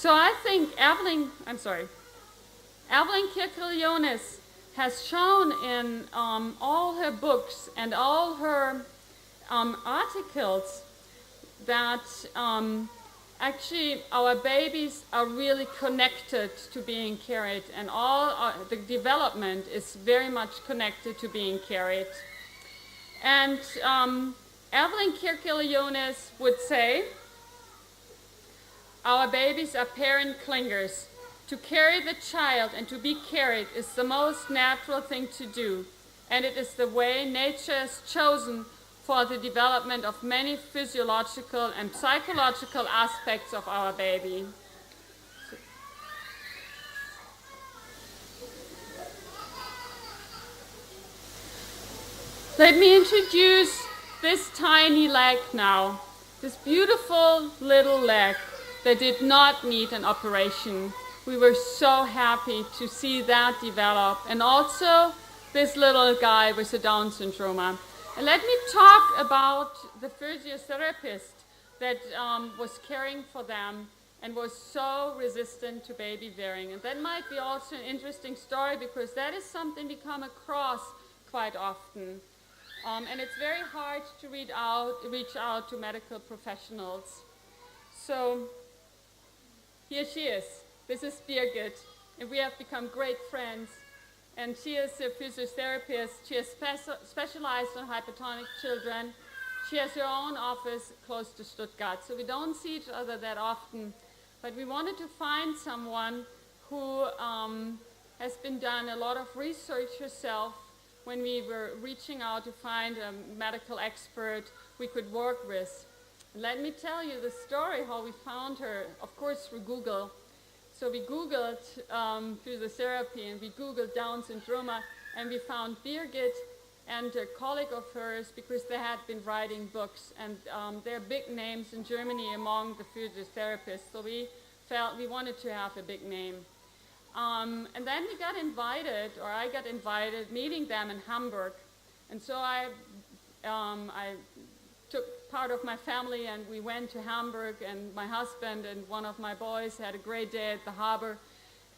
So I think Evelyn Kirkilionis has shown in all her books and all her articles that actually our babies are really connected to being carried, and the development is very much connected to being carried. And Evelyn Kirkilionis would say, our babies are parent clingers. To carry the child and to be carried is the most natural thing to do, and it is the way nature has chosen for the development of many physiological and psychological aspects of our baby. Let me introduce this tiny leg now, this beautiful little leg that did not need an operation. We were so happy to see that develop, and also this little guy with the Down syndrome. And let me talk about the physiotherapist that was caring for them and was so resistant to baby wearing. And that might be also an interesting story, because that is something we come across quite often. And it's very hard to reach out to medical professionals. So here she is. This is Birgit, and we have become great friends. And she is a physiotherapist. She has specialized on hypertonic children. She has her own office close to Stuttgart, so we don't see each other that often. But we wanted to find someone who has been done a lot of research herself when we were reaching out to find a medical expert we could work with. Let me tell you the story how we found her, of course through Google. So we Googled physiotherapy, and we Googled Down syndrome, and we found Birgit and a colleague of hers, because they had been writing books, and they're big names in Germany among the physiotherapists. So we felt we wanted to have a big name. And then we got invited, or I got invited, meeting them in Hamburg. And so I took part of my family, and we went to Hamburg, and my husband and one of my boys had a great day at the harbor.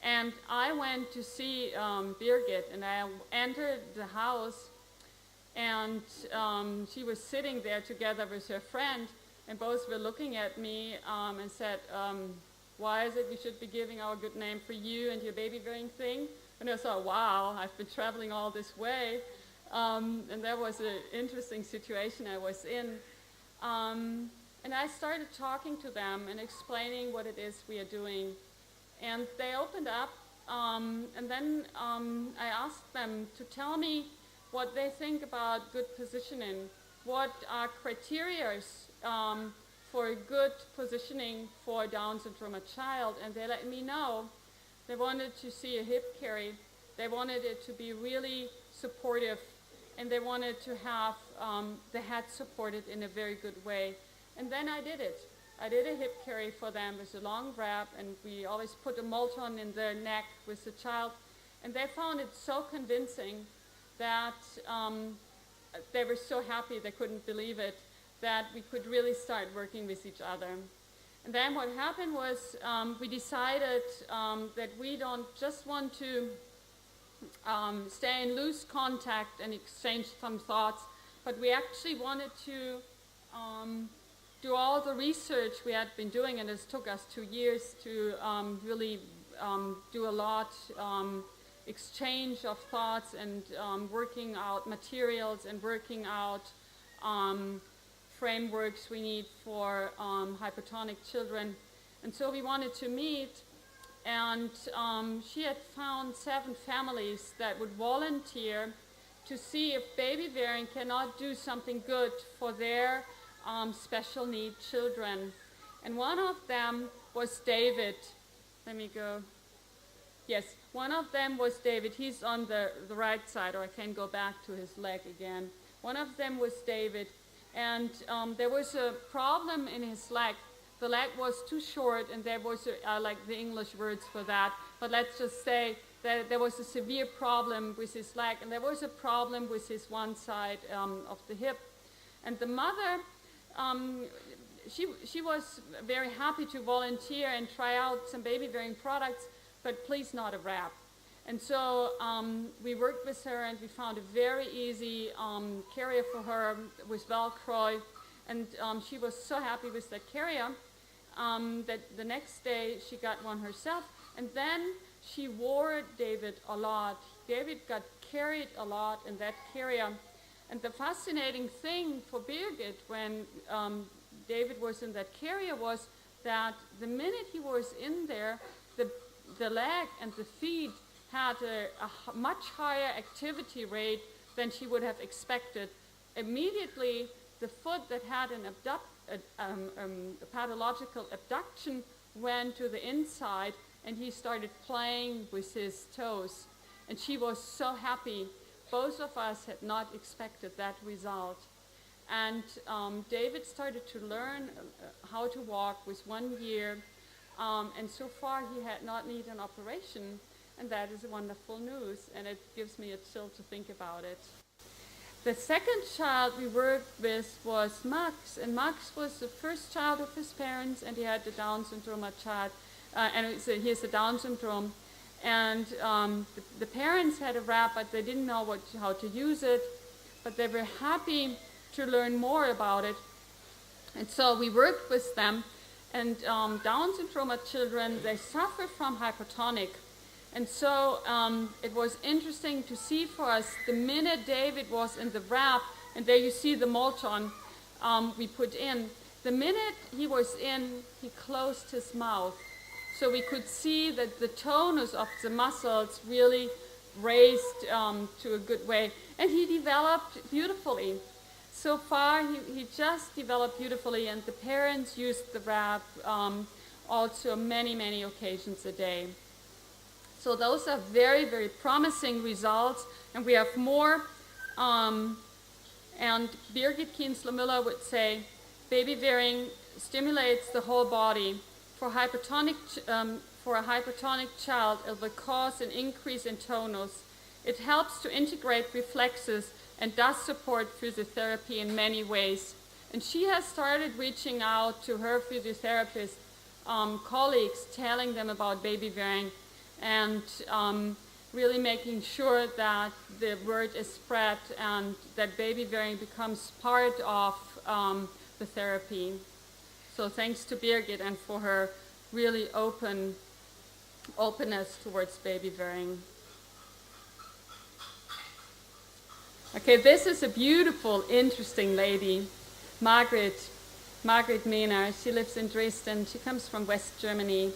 And I went to see Birgit, and I entered the house, and she was sitting there together with her friend, and both were looking at me and said, why is it we should be giving our good name for you and your baby wearing thing? And I thought, wow, I've been traveling all this way. And that was an interesting situation I was in. And I started talking to them and explaining what it is we are doing. And they opened up, and then I asked them to tell me what they think about good positioning, what are criteria for good positioning for a Down syndrome child, and they let me know. They wanted to see a hip carry, they wanted it to be really supportive, and they wanted to have the head supported in a very good way. And then I did it. I did a hip carry for them with a long wrap, and we always put a Molton in their neck with the child. And they found it so convincing that they were so happy they couldn't believe it, that we could really start working with each other. And then what happened was we decided that we don't just want to stay in loose contact and exchange some thoughts, but we actually wanted to do all the research we had been doing, and it took us 2 years to really do a lot, exchange of thoughts, and working out materials and working out frameworks we need for hypertonic children. And so we wanted to meet, and she had found 7 families that would volunteer to see if Babywearing cannot do something good for their special need children. And one of them was David. Let me go. Yes, one of them was David. He's on the right side, or I can go back to his leg again. One of them was David, and there was a problem in his leg. The leg was too short, and there was, I like the English words for that, but let's just say that there was a severe problem with his leg, and there was a problem with his one side of the hip. And the mother she was very happy to volunteer and try out some baby-wearing products, but please not a wrap. And so we worked with her, and we found a very easy carrier for her with Velcro, and she was so happy with that carrier that the next day she got one herself, and then she wore David a lot. David got carried a lot in that carrier. And the fascinating thing for Birgit when David was in that carrier was that the minute he was in there, the leg and the feet had a much higher activity rate than she would have expected. Immediately, the foot that had a pathological abduction went to the inside, and he started playing with his toes. And she was so happy. Both of us had not expected that result. And David started to learn how to walk with 1 year, and so far he had not needed an operation, and that is wonderful news, and it gives me a chill to think about it. The second child we worked with was Max, and Max was the first child of his parents, and he had the Down syndrome child, he has the Down syndrome. And the parents had a wrap, but they didn't know how to use it, but they were happy to learn more about it. And so we worked with them. And Down syndrome children, they suffer from hypertonic. And so it was interesting to see for us the minute David was in the wrap, and there you see the Molton we put in. The minute he was in, he closed his mouth. So we could see that the tonus of the muscles really raised to a good way. And he developed beautifully. So far, he just developed beautifully, and the parents used the wrap also many, many occasions a day. So those are very, very promising results, and we have more. And Birgit Kienzler-Müller would say, baby-wearing stimulates the whole body. For a hypertonic child, it will cause an increase in tonus. It helps to integrate reflexes and does support physiotherapy in many ways. And she has started reaching out to her physiotherapist colleagues, telling them about baby-wearing, and really making sure that the word is spread and that baby-wearing becomes part of the therapy. So thanks to Birgit and for her really openness towards baby-wearing. Okay, this is a beautiful, interesting lady, Margret Mehner. She lives in Dresden. She comes from West Germany.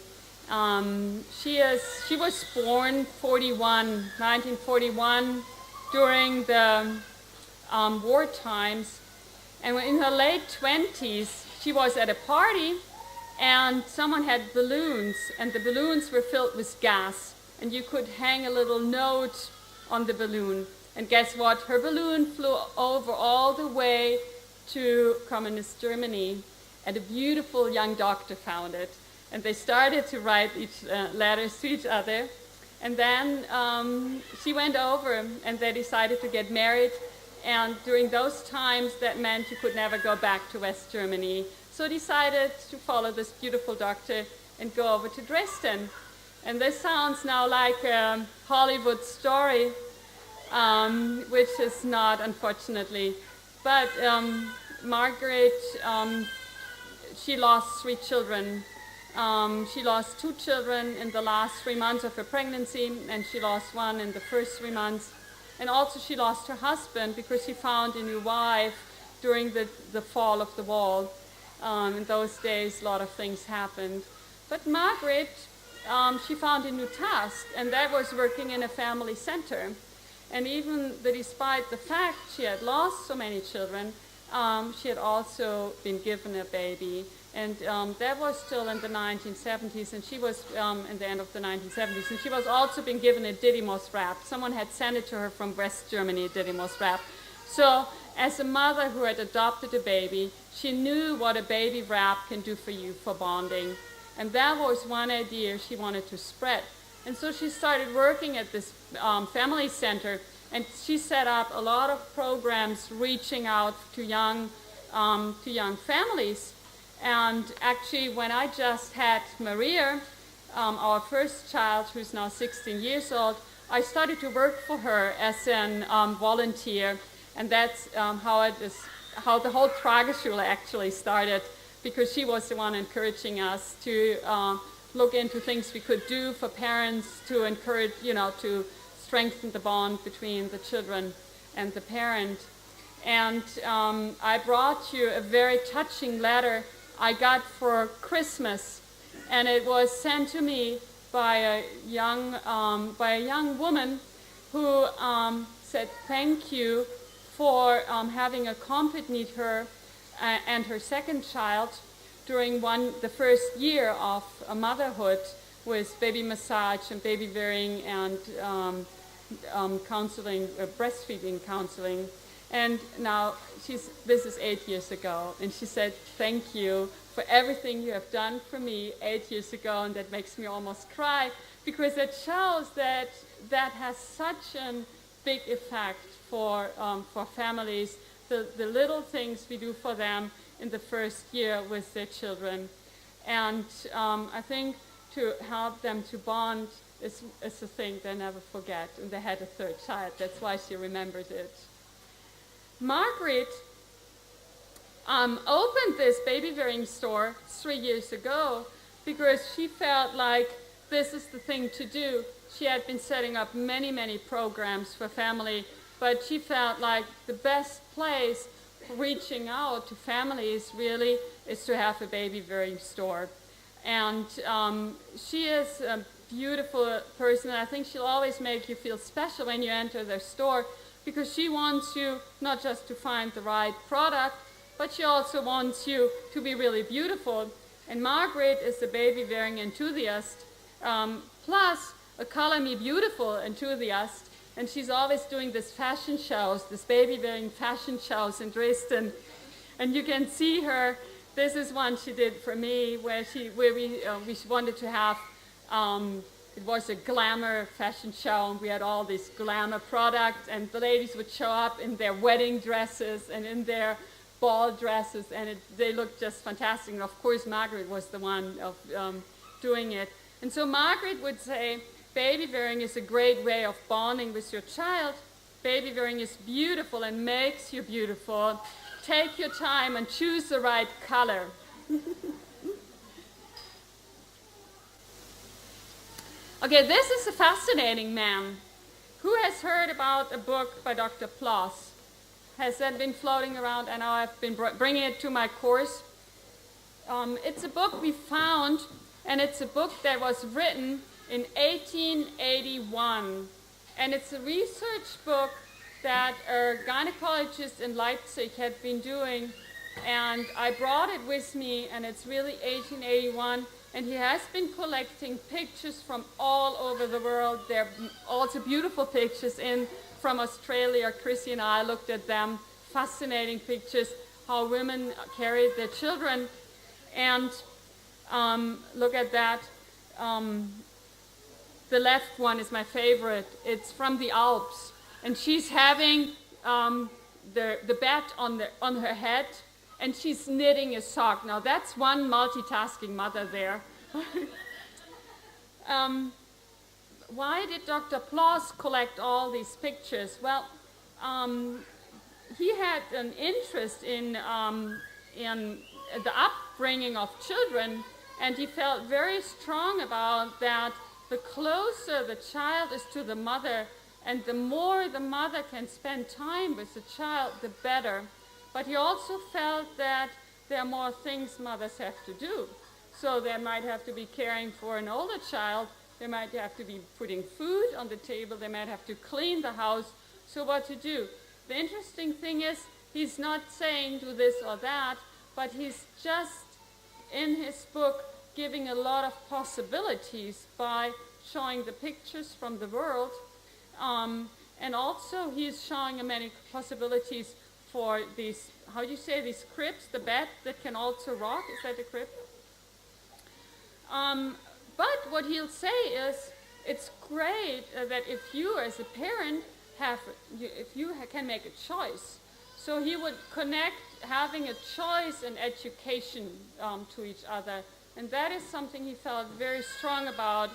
She was born 1941, during the war times, and in her late 20s, she was at a party, and someone had balloons, and the balloons were filled with gas, and you could hang a little note on the balloon. And guess what? Her balloon flew over all the way to communist Germany, and a beautiful young doctor found it. And they started to write letters to each other. And then she went over, and they decided to get married. And during those times, that meant you could never go back to West Germany. So decided to follow this beautiful doctor and go over to Dresden. And this sounds now like a Hollywood story, which is not, unfortunately. But Margaret, she lost 3 children. She lost 2 children in the last 3 months of her pregnancy, and she lost 1 in the first 3 months. And also she lost her husband because he found a new wife during the fall of the wall. In those days, a lot of things happened. But Margaret, she found a new task, and that was working in a family center. And even despite the fact she had lost so many children, she had also been given a baby. And that was still in the 1970s, and she was in the end of the 1970s. And she was also being given a Didymos wrap. Someone had sent it to her from West Germany, a Didymos wrap. So as a mother who had adopted a baby, she knew what a baby wrap can do for you for bonding. And that was one idea she wanted to spread. And so she started working at this family center, and she set up a lot of programs reaching out to young families. And actually, when I just had Maria, our first child, who's now 16 years old, I started to work for her as an volunteer, and that's how the whole TRAGESCHULE actually started, because she was the one encouraging us to look into things we could do for parents to encourage, to strengthen the bond between the children and the parent. And I brought you a very touching letter I got for Christmas, and it was sent to me by a young woman who said thank you for having accompanied her and her second child during the first year of motherhood with baby massage and baby wearing and counseling, breastfeeding counseling. And now this is 8 years ago, and she said, thank you for everything you have done for me 8 years ago, and that makes me almost cry, because it shows that has such a big effect for families, the little things we do for them in the first year with their children. And I think to help them to bond is a thing they never forget, and they had a third child, that's why she remembers it. Margaret opened this baby wearing store 3 years ago because she felt like this is the thing to do. She had been setting up many programs for family, but she felt like the best place for reaching out to families really is to have a baby wearing store. And she is a beautiful person. I think she'll always make you feel special when you enter their store, because she wants you not just to find the right product, but she also wants you to be really beautiful. And Margaret is a baby wearing enthusiast, plus a Color Me Beautiful enthusiast, and she's always doing these fashion shows, this baby wearing fashion shows in Dresden. And you can see her. This is one she did for me, where we wanted to have. It was a glamour fashion show, and we had all these glamour products, and the ladies would show up in their wedding dresses and in their ball dresses, and they looked just fantastic. And of course, Margaret was the one of doing it. And so Margaret would say, baby wearing is a great way of bonding with your child. Baby wearing is beautiful and makes you beautiful. Take your time and choose the right color. Okay, this is a fascinating man. Who has heard about a book by Dr. Ploss? Has that been floating around? I know I've been bringing it to my course. It's a book we found, and it's a book that was written in 1881. And it's a research book that a gynecologist in Leipzig had been doing. And I brought it with me, and it's really 1881. And he has been collecting pictures from all over the world. They're also beautiful pictures from Australia. Chrissy and I looked at them. Fascinating pictures, how women carried their children. And look at that. The left one is my favorite. It's from the Alps. And she's having the bed on her head, and she's knitting a sock. Now that's one multitasking mother there. Why did Dr. Ploss collect all these pictures? Well, he had an interest in the upbringing of children, and he felt very strong about that. The closer the child is to the mother, and the more the mother can spend time with the child, the better. But he also felt that there are more things mothers have to do. So they might have to be caring for an older child, they might have to be putting food on the table, they might have to clean the house. So what to do? The interesting thing is, he's not saying do this or that, but he's just, in his book, giving a lot of possibilities by showing the pictures from the world. And also he's showing many possibilities for these, how do you say, these cribs, the bed that can also rock. Is that a crib? But what he'll say is, it's great that if you as a parent if you can make a choice. So he would connect having a choice and education to each other. And that is something he felt very strong about,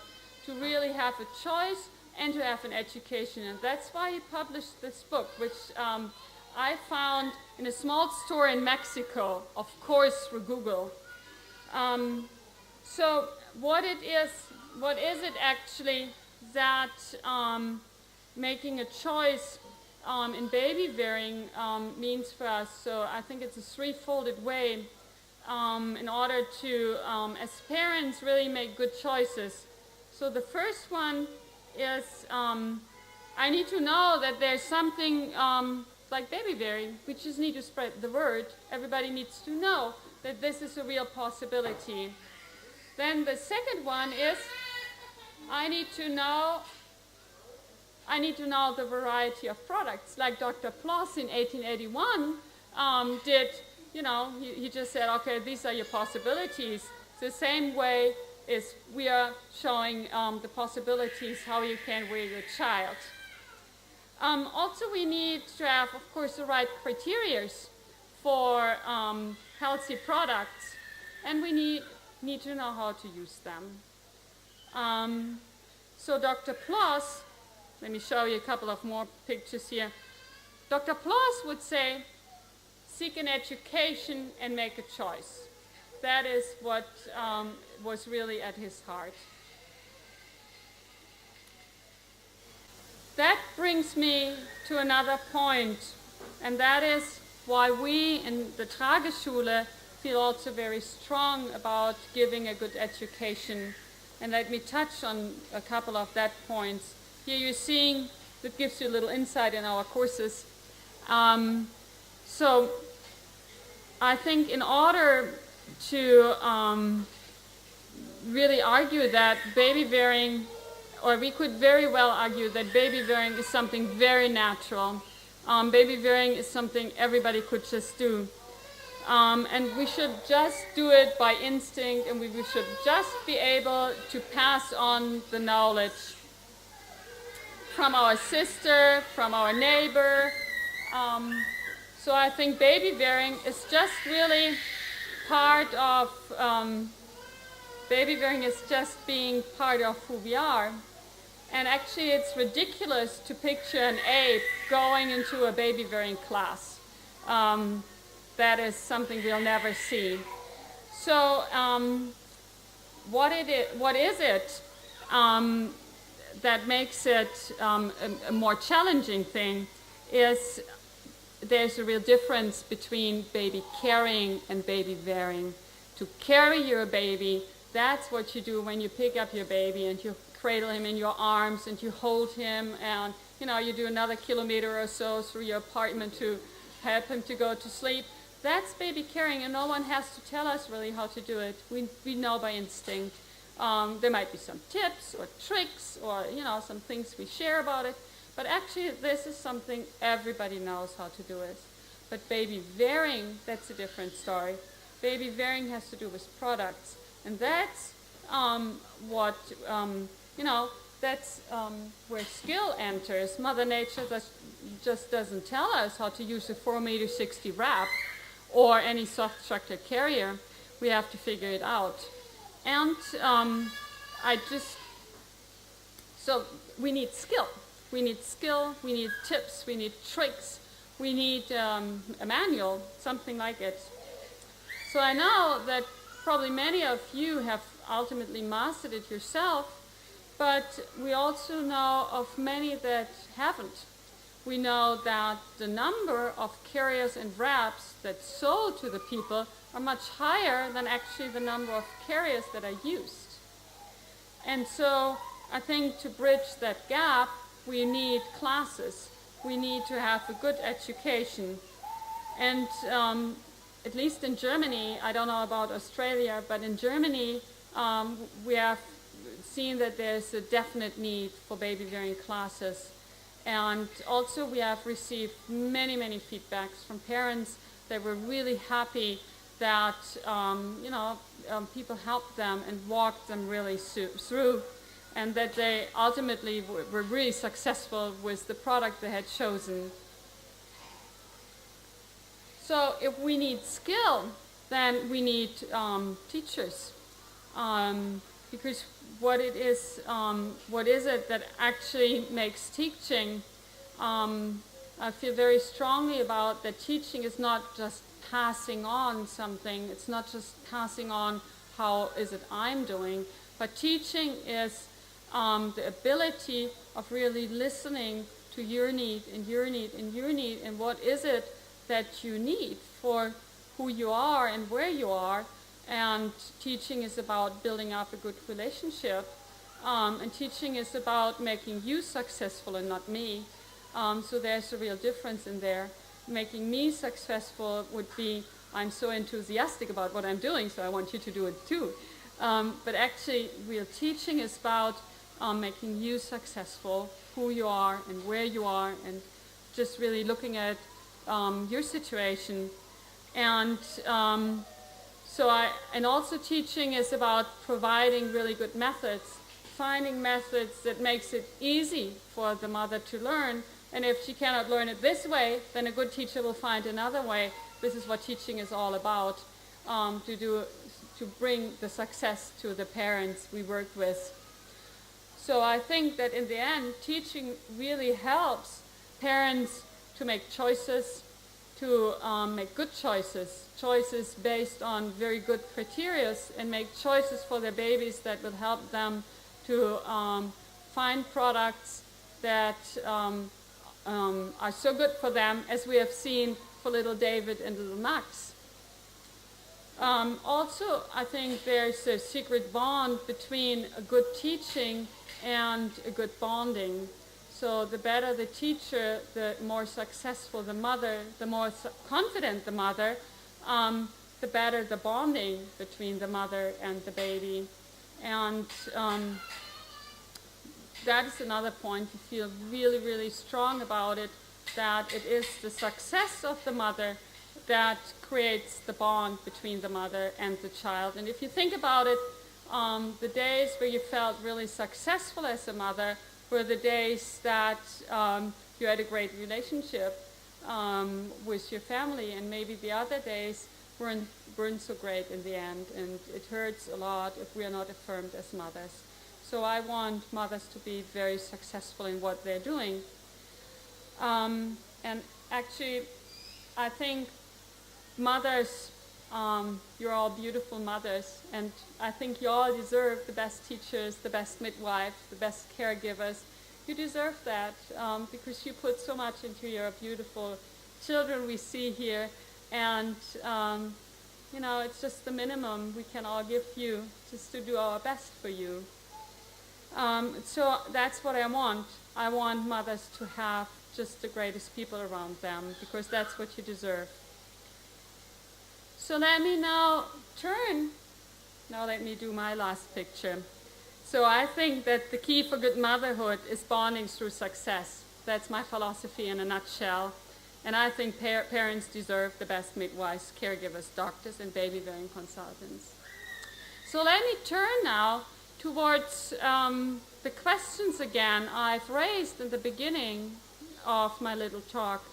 to really have a choice and to have an education. And that's why he published this book, which I found in a small store in Mexico, of course through Google. So what is it actually that making a choice in baby wearing means for us? So I think it's a threefolded way in order to, as parents, really make good choices. So the first one is I need to know that there's something like baby wearing. We just need to spread the word. Everybody needs to know that this is a real possibility. Then the second one is I need to know the variety of products. Like Dr. Ploss in 1881 did, he just said, okay, these are your possibilities. The same way is we are showing the possibilities how you can wear your child. Also, we need to have, of course, the right criteria for healthy products, and we need to know how to use them. So Dr. Ploss, let me show you a couple of more pictures here. Dr. Ploss would say, seek an education and make a choice. That is what was really at his heart. That brings me to another point, and that is why we in the Trageschule feel also very strong about giving a good education. And let me touch on a couple of that points. Here you're seeing, that gives you a little insight in our courses. So I think in order to really argue that baby wearing, or we could very well argue that baby wearing is something very natural. Baby wearing is something everybody could just do. And we should just do it by instinct, and we should just be able to pass on the knowledge from our sister, from our neighbor. So I think baby wearing is just really part of, baby wearing is just being part of who we are. And actually it's ridiculous to picture an ape going into a baby wearing class. That is something we'll never see. So what is it that makes it a more challenging thing is there's a real difference between baby carrying and baby wearing. To carry your baby, that's what you do when you pick up your baby and you cradle him in your arms and you hold him, and you do another kilometer or so through your apartment to help him to go to sleep. That's baby carrying, and no one has to tell us really how to do it. We know by instinct. There might be some tips or tricks or some things we share about it, but actually this is something everybody knows how to do it. But baby wearing, that's a different story. Baby wearing has to do with products, and that's that's where skill enters. Mother Nature just doesn't tell us how to use a 4-meter-60 wrap or any soft structured carrier. We have to figure it out. And so we need skill. We need skill, we need tips, we need tricks, we need a manual, something like it. So I know that probably many of you have ultimately mastered it yourself, but we also know of many that haven't. We know that the number of carriers and wraps that's sold to the people are much higher than actually the number of carriers that are used. And so I think to bridge that gap, we need classes. We need to have a good education. And at least in Germany, I don't know about Australia, but in Germany, we have seen that there's a definite need for baby wearing classes. And also we have received many, many feedbacks from parents that were really happy that people helped them and walked them really through, and that they ultimately were really successful with the product they had chosen. So if we need skill, then we need teachers. Because what is it that actually makes teaching? I feel very strongly about that teaching is not just passing on something. It's not just passing on how is it I'm doing, but teaching is the ability of really listening to your need and your need and your need, and what is it that you need for who you are and where you are. And teaching is about building up a good relationship, and teaching is about making you successful and not me. So there's a real difference in there. Making me successful would be, I'm so enthusiastic about what I'm doing, so I want you to do it too. But actually, real teaching is about making you successful, who you are and where you are, and just really looking at your situation. And and also teaching is about providing really good methods, finding methods that makes it easy for the mother to learn. And if she cannot learn it this way, then a good teacher will find another way. This is what teaching is all about, to bring the success to the parents we work with. So I think that in the end, teaching really helps parents to make choices, to make good choices based on very good criteria, and make choices for their babies that will help them to find products that are so good for them, as we have seen for little David and little Max. Also, I think there's a secret bond between a good teaching and a good bonding. So the better the teacher, the more successful the mother, the more confident the mother, the better the bonding between the mother and the baby. And that is another point to feel really, really strong about it, that it is the success of the mother that creates the bond between the mother and the child. And if you think about it, the days where you felt really successful as a mother were the days that you had a great relationship with your family, and maybe the other days weren't so great in the end, and it hurts a lot if we are not affirmed as mothers. So I want mothers to be very successful in what they're doing. And actually, I think mothers, you're all beautiful mothers, and I think you all deserve the best teachers, the best midwives, the best caregivers. You deserve that because you put so much into your beautiful children we see here, and it's just the minimum we can all give you, just to do our best for you. So that's what I want. I want mothers to have just the greatest people around them, because that's what you deserve. So let me now let me do my last picture. So I think that the key for good motherhood is bonding through success. That's my philosophy in a nutshell. And I think parents deserve the best midwives, caregivers, doctors, and baby-wearing consultants. So let me turn now towards the questions again I've raised in the beginning of my little talk.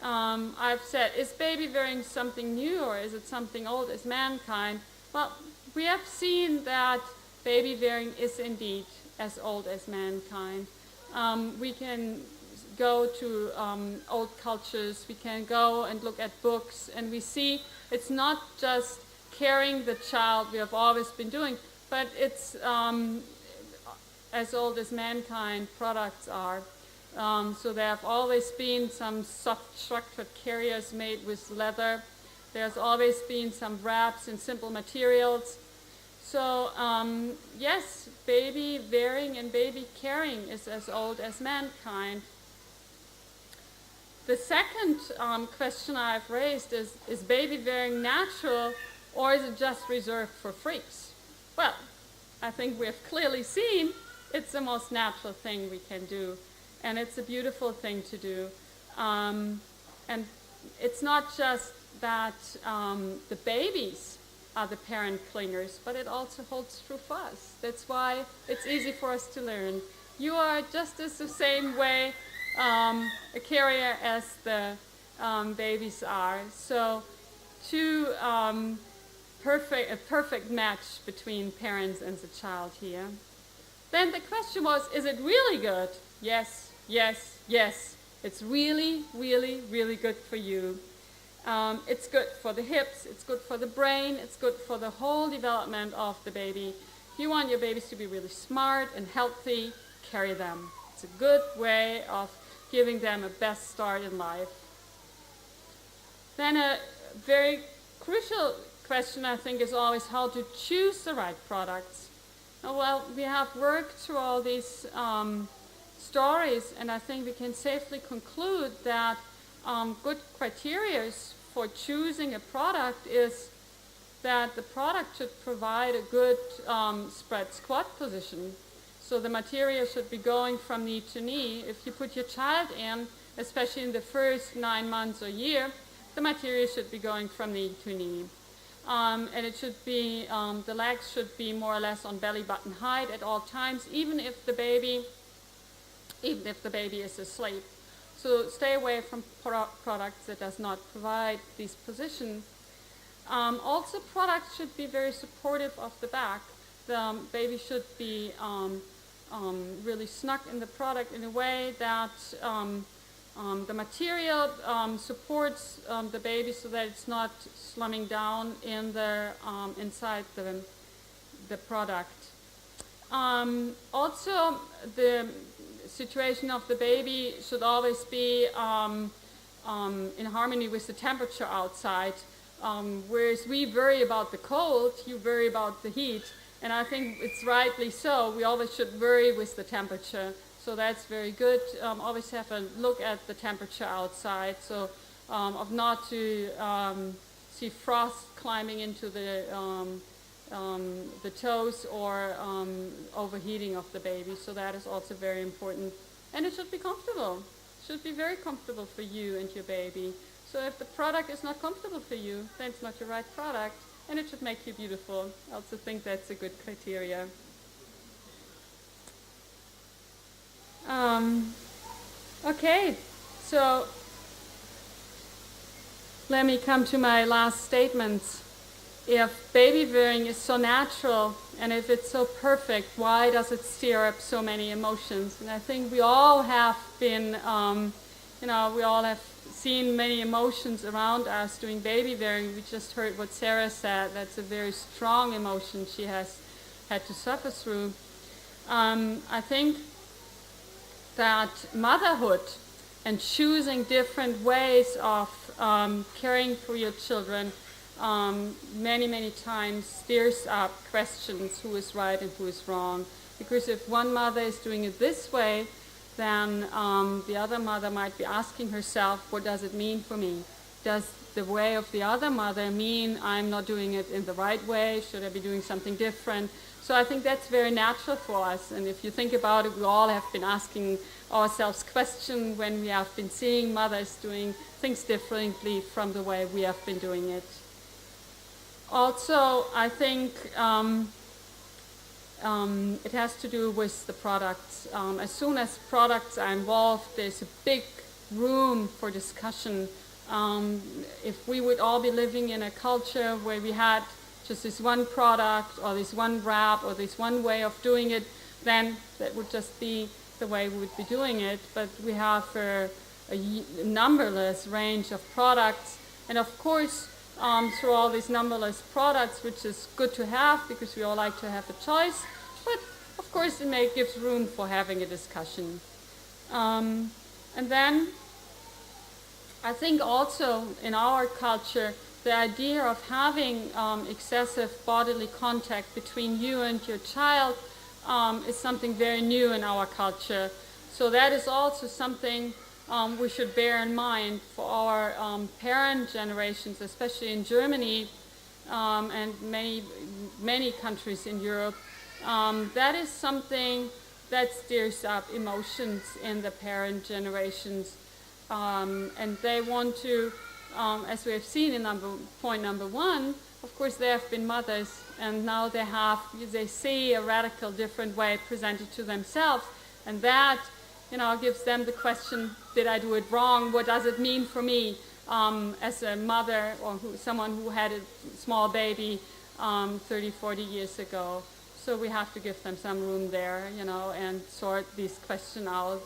I've said, is baby-wearing something new, or is it something old as mankind? Well, we have seen that baby-wearing is indeed as old as mankind. We can go to old cultures, we can go and look at books, and we see it's not just carrying the child we have always been doing, but it's as old as mankind products are. So there have always been some soft structured carriers made with leather. There's always been some wraps in simple materials. So yes, baby wearing and baby carrying is as old as mankind. The second question I've raised is baby wearing natural, or is it just reserved for freaks? Well, I think we have clearly seen it's the most natural thing we can do. And it's a beautiful thing to do. And it's not just that the babies are the parent clingers, but it also holds true for us. That's why it's easy for us to learn. You are just as the same way a carrier as the babies are. So a perfect match between parents and the child here. Then the question was, is it really good? Yes, yes, yes. It's really, really, really good for you. It's good for the hips, it's good for the brain, it's good for the whole development of the baby. If you want your babies to be really smart and healthy, carry them. It's a good way of giving them a best start in life. Then a very crucial question, I think, is always how to choose the right products. Well, we have worked through all these stories, and I think we can safely conclude that good criteria for choosing a product is that the product should provide a good spread squat position. So the material should be going from knee to knee. If you put your child in, especially in the first 9 months or year, the material should be going from knee to knee. And it should be, the legs should be more or less on belly button height at all times, even if the baby is asleep. So stay away from products that does not provide these positions. Also, products should be very supportive of the back. The baby should be really snug in the product in a way that the material supports the baby so that it's not slumming down in the inside the product. Also, the situation of the baby should always be in harmony with the temperature outside. Whereas we worry about the cold, you worry about the heat. And I think it's rightly so. We always should worry with the temperature. So that's very good. Always have a look at the temperature outside. So of not to see frost climbing into the toes or overheating of the baby. So that is also very important. And it should be comfortable. It should be very comfortable for you and your baby. So if the product is not comfortable for you, then it's not your right product. And it should make you beautiful. I also think that's a good criteria. Okay, so let me come to my last statements. If baby wearing is so natural and if it's so perfect, why does it stir up so many emotions? And I think we all have been, we all have seen many emotions around us doing baby wearing. We just heard what Sarah said. That's a very strong emotion she has had to suffer through. I think that motherhood and choosing different ways of caring for your children many times stirs up questions, who is right and who is wrong. Because if one mother is doing it this way, then the other mother might be asking herself, what does it mean for me? Does the way of the other mother mean I'm not doing it in the right way? Should I be doing something different? So I think that's very natural for us. And if you think about it, we all have been asking ourselves questions when we have been seeing mothers doing things differently from the way we have been doing it. Also, I think it has to do with the products. As soon as products are involved, there's a big room for discussion. If we would all be living in a culture where we had just this one product or this one wrap or this one way of doing it, then that would just be the way we would be doing it. But we have a numberless range of products, and of course through all these numberless products, which is good to have because we all like to have a choice, but of course it gives room for having a discussion. And then I think also in our culture, the idea of having excessive bodily contact between you and your child is something very new in our culture. So that is also something we should bear in mind for our parent generations, especially in Germany and many countries in Europe. That is something that stirs up emotions in the parent generations. And they want to, as we have seen in point number one, of course they have been mothers, and now they see a radical different way presented to themselves, and that gives them the question, did I do it wrong? What does it mean for me? as a mother or someone who had a small baby 30, 40 years ago. So we have to give them some room there, and sort these questions out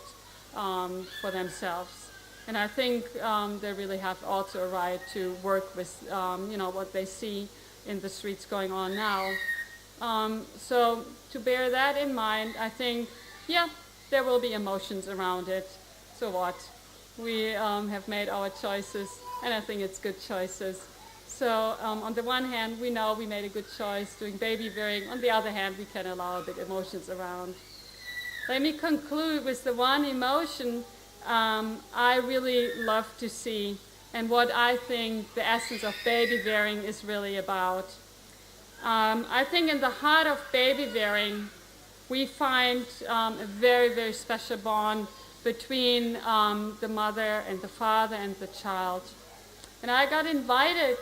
for themselves. And I think they really have also a right to work with, what they see in the streets going on now. So to bear that in mind, I think, there will be emotions around it. So what? We have made our choices, and I think it's good choices. So on the one hand, we know we made a good choice doing baby bearing. On the other hand, we can allow a bit emotions around. Let me conclude with the one emotion I really love to see, and what I think the essence of baby bearing is really about. I think in the heart of baby bearing, we find a very, very special bond between the mother and the father and the child. And I got invited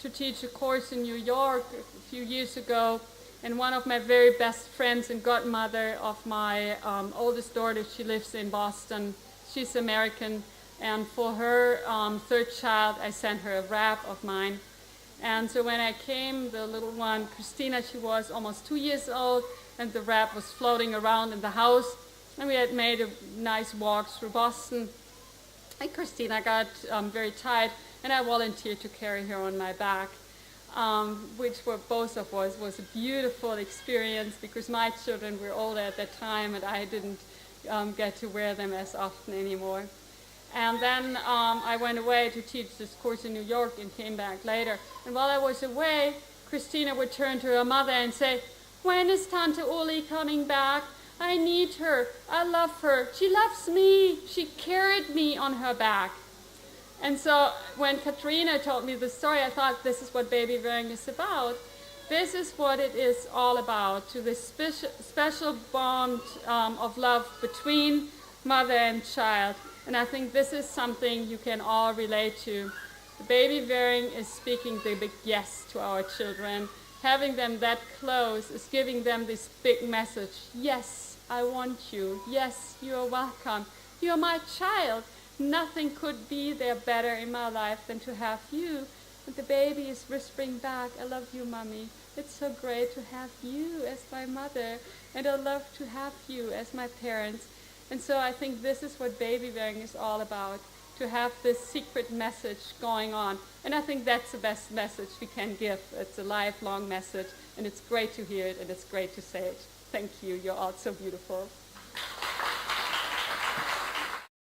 to teach a course in New York a few years ago, and one of my very best friends and godmother of my oldest daughter, she lives in Boston. She's American, and for her third child, I sent her a wrap of mine. And so when I came, the little one, Christina, she was almost 2 years old, and the wrap was floating around in the house, and we had made a nice walk through Boston. And Christina got very tired, and I volunteered to carry her on my back, which for both of us was a beautiful experience, because my children were older at that time, and I didn't get to wear them as often anymore. And then I went away to teach this course in New York and came back later. And while I was away, Christina would turn to her mother and say, "When is Tante Uli coming back? I need her. I love her. She loves me. She carried me on her back." And so when Katrina told me the story, I thought, this is what baby bearing is about. This is what it is all about, to this special bond of love between mother and child. And I think this is something you can all relate to. The baby bearing is speaking the big yes to our children. Having them that close is giving them this big message. Yes, I want you. Yes, you are welcome. You are my child. Nothing could be there better in my life than to have you. And the baby is whispering back, "I love you, Mommy. It's so great to have you as my mother. And I love to have you as my parents." And so I think this is what baby bearing is all about, to have this secret message going on. And I think that's the best message we can give. It's a lifelong message, and it's great to hear it, and it's great to say it. Thank you. You're all so beautiful.